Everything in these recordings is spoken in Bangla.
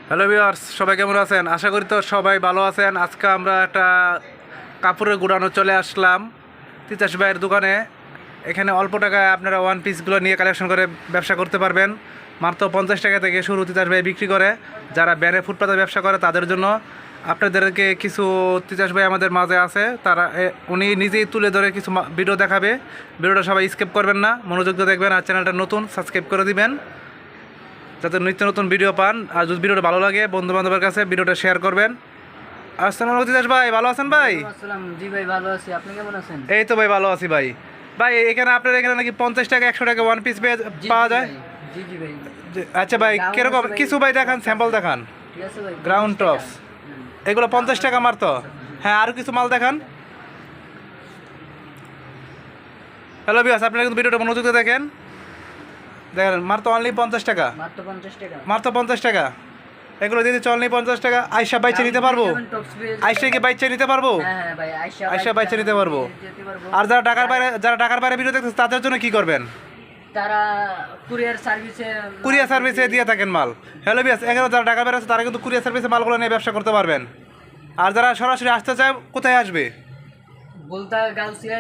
হ্যালো ভিউয়ার্স, সবাই কেমন আছেন? আশা করি তো সবাই ভালো আছেন। আজকে আমরা একটা কাপড়ের গুড়ানো চলে আসলাম তিতাস ভাইয়ের দোকানে। এখানে অল্প টাকায় আপনারা ওয়ান পিসগুলো নিয়ে কালেকশন করে ব্যবসা করতে পারবেন। মাত্র 50 টাকা থেকে শুরু তিতাস ভাই বিক্রি করে। যারা ব্যানে ফুটপাতে ব্যবসা করে তাদের জন্য আপনাদেরকে কিছু তিতাস ভাই আমাদের মাঝে আছে, তারা উনি নিজেই তুলে ধরে কিছু ভিডিও দেখাবে। ভিডিওটা সবাই স্কিপ করবেন না, মনোযোগ দিয়ে দেখবেন। আর চ্যানেলটা নতুন, সাবস্ক্রাইব করে দিবেন যাতে নিত্য নতুন ভিডিও পান। আর যদি ভিডিওটা ভালো লাগে বন্ধু বান্ধবের কাছে ভিডিওটা শেয়ার করবেন। আসসালামু আলাইকুম তিতাস ভাই, ভালো আছেন ভাই? আসসালাম। জি ভাই, ভালো আছি। আপনি কেমন আছেন? এই তো ভাই ভালো আছি ভাই। ভাই এখানে আপনার এখানে নাকি 50 টাকা 100 টাকা ওয়ান পিস পাওয়া যায়? জি জি ভাই। আচ্ছা ভাই, কিরকম কিছু ভাই দেখান, স্যাম্পল দেখান। ঠিক আছে ভাই। গ্রাউন্ড টপস এগুলো 50 টাকা মাত্র। হ্যাঁ, আরও কিছু মাল দেখান। হ্যালো ভিউয়ার্স, আপনারা কিন্তু ভিডিওটা মনোযোগ দিয়ে দেখেন। দেখেন মাত্র অনলি 50 টাকা, মাত্র 50 টাকা। মাত্র 50 টাকা। এগুলো দিয়ে দিচ্ছে অনলি 50 টাকা। আইসা বাইচে নিতে পারবো? আইসা কি বাইচে নিতে পারবো? হ্যাঁ হ্যাঁ ভাই, আইসা বাইচে নিতে পারবো। আর যারা ঢাকার বাইরে ভিডিও দেখতেছে তাদের জন্য কি করবেন? তারা কুরিয়ার সার্ভিসে দিয়ে থাকেন মাল। হ্যালো ভিউয়ার্স, এখানে যারা ঢাকার বাইরে আছে তারা কিন্তু কুরিয়ার সার্ভিসে মালগুলো নিয়ে ব্যবসা করতে পারবেন। আর যারা সরাসরি আসতে চায় কোথায় আসবে? বুলতাগাউসিয়া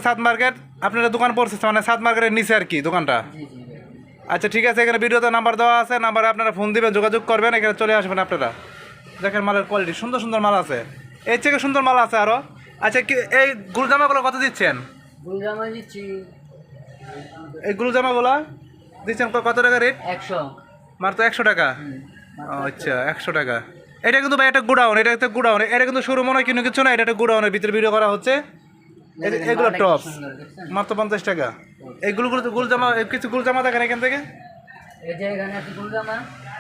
সাত মার্কেট। আপনারা দোকান পড়ছে মানে সাত মার্কেটের নিচে আর কি দোকানটা। জি জি ভাই। আচ্ছা ঠিক আছে, এখানে ভিডিওতে নাম্বার দেওয়া আছে, নাম্বারে আপনারা ফোন দিবেন, যোগাযোগ করবেন, এখানে চলে আসবেন আপনারা। দেখেন মালের কোয়ালিটি, সুন্দর সুন্দর মাল আছে, এর থেকে সুন্দর মাল আছে আরও। আচ্ছা এই গুলজামাগুলো কত দিচ্ছেন? গুলজামা দিচ্ছি, এই গুলজামাগুলো দিচ্ছেন কত টাকা রেট? 100। মাত্র 100 টাকা? আচ্ছা 100 টাকা। এটা কিন্তু ভাই একটা গুডাউন, এটা একটা গুডাউন, এটা কিন্তু শুরু মনে হয় কিন্তু কিছু না, এটা একটা গুডাউনের ভিতরে ভিডিও করা হচ্ছে। এগুলো টপস মাত্র 50 টাকা। এইগুলো গুলজামা, কিছু গুলজামা দেখেন এখান থেকে। এই যে এখানে আছে গুলজামা,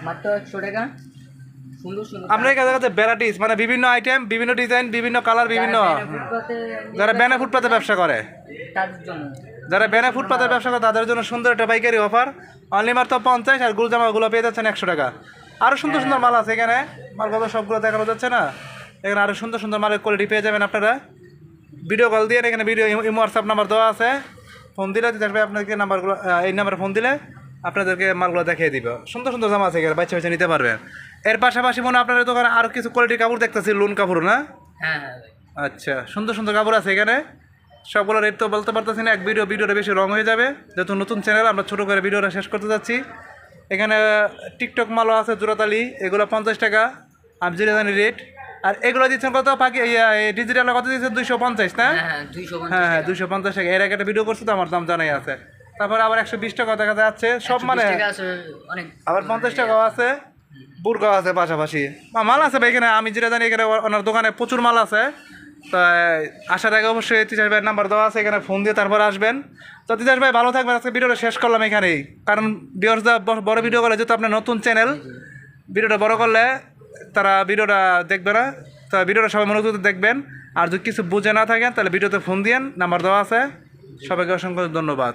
মাত্র 100 টাকা। সুন্দর সুন্দর আমরা এখানে দেখাতে ভ্যারাইটিস, মানে বিভিন্ন আইটেম, বিভিন্ন ডিজাইন, বিভিন্ন কালার, বিভিন্ন। যারা ব্যানা ফুটপাতে ব্যবসা করে তাদের জন্য, যারা ব্যানা ফুটপাতের ব্যবসা করে তাদের জন্য সুন্দর একটা পাইকারি অফার। অনলি মাত্র 50। আর গুলজামাগুলো পেয়ে যাচ্ছেন 100 টাকা। আরও সুন্দর সুন্দর মাল আছে এখানে, মালগুলো সবগুলো দেখানো যাচ্ছে না। এখানে আরও সুন্দর সুন্দর মালের কোয়ালিটি পেয়ে যাবেন আপনারা। ভিডিও কল দিয়ে এখানে ভিডিও ইমো হোয়াটসঅ্যাপ নাম্বার দেওয়া আছে, ফোন দিলে দেখবে আপনাদেরকে নাম্বারগুলো, এই নাম্বারে ফোন দিলে আপনাদেরকে মালগুলো দেখিয়ে দিব। সুন্দর সুন্দর জামা আছে এখানে, বাচ্চা বাচ্চা নিতে পারবেন। এর পাশাপাশি মনে হয় আপনাদের দোকানে আরও কিছু কোয়ালিটির কাপড় দেখতেছি, লোন কাপড় না? হ্যাঁ হ্যাঁ ভাই। আচ্ছা, সুন্দর সুন্দর কাপড় আছে এখানে। সবগুলো রেট তো বলতে পারতেছি না, ভিডিওটা বেশি রং হয়ে যাবে। যেহেতু নতুন চ্যানেল, আমরা ছোটো করে ভিডিওটা শেষ করতে যাচ্ছি। এখানে টিকটক মালও আছে, জোড়াতালি, এগুলো 50 টাকা আমজিরাদানি রেট। আর এগুলো দিচ্ছেন কত? ডিজিটাল কত দিচ্ছেন? 250 না? হ্যাঁ হ্যাঁ 250 টাকা। এর আগে একটা ভিডিও করছে তো, আমার দাম জানাই আছে। তারপরে আবার 120 টাকা দেখা যাচ্ছে সব, মানে আবার 50 টাকাও আছে, বুরকাও আছে পাশাপাশি। মাল আছে ভাই এখানে, আমি যেটা জানি এখানে ওনার দোকানে প্রচুর মাল আছে। তো আসার আগে অবশ্যই তিতাস ভাইয়ের নাম্বার দেওয়া আছে, এখানে ফোন দিয়ে তারপর আসবেন। তো তিতাস ভাই ভালো থাকবেন। আজকে ভিডিওটা শেষ করলাম এখানেই, কারণ ভিউয়ার্সরা বড় ভিডিও করলে, যেহেতু আপনার নতুন চ্যানেল, ভিডিওটা বড় করলে তারা ভিডিওটা দেখবে না। তো ভিডিওটা সবাই মনোযোগ দিয়ে দেখবেন। আর যদি কিছু বুঝে না থাকেন তাহলে ভিডিওতে ফোন দিয়েন, নাম্বার দেওয়া আছে। সবাইকে অসংখ্য ধন্যবাদ।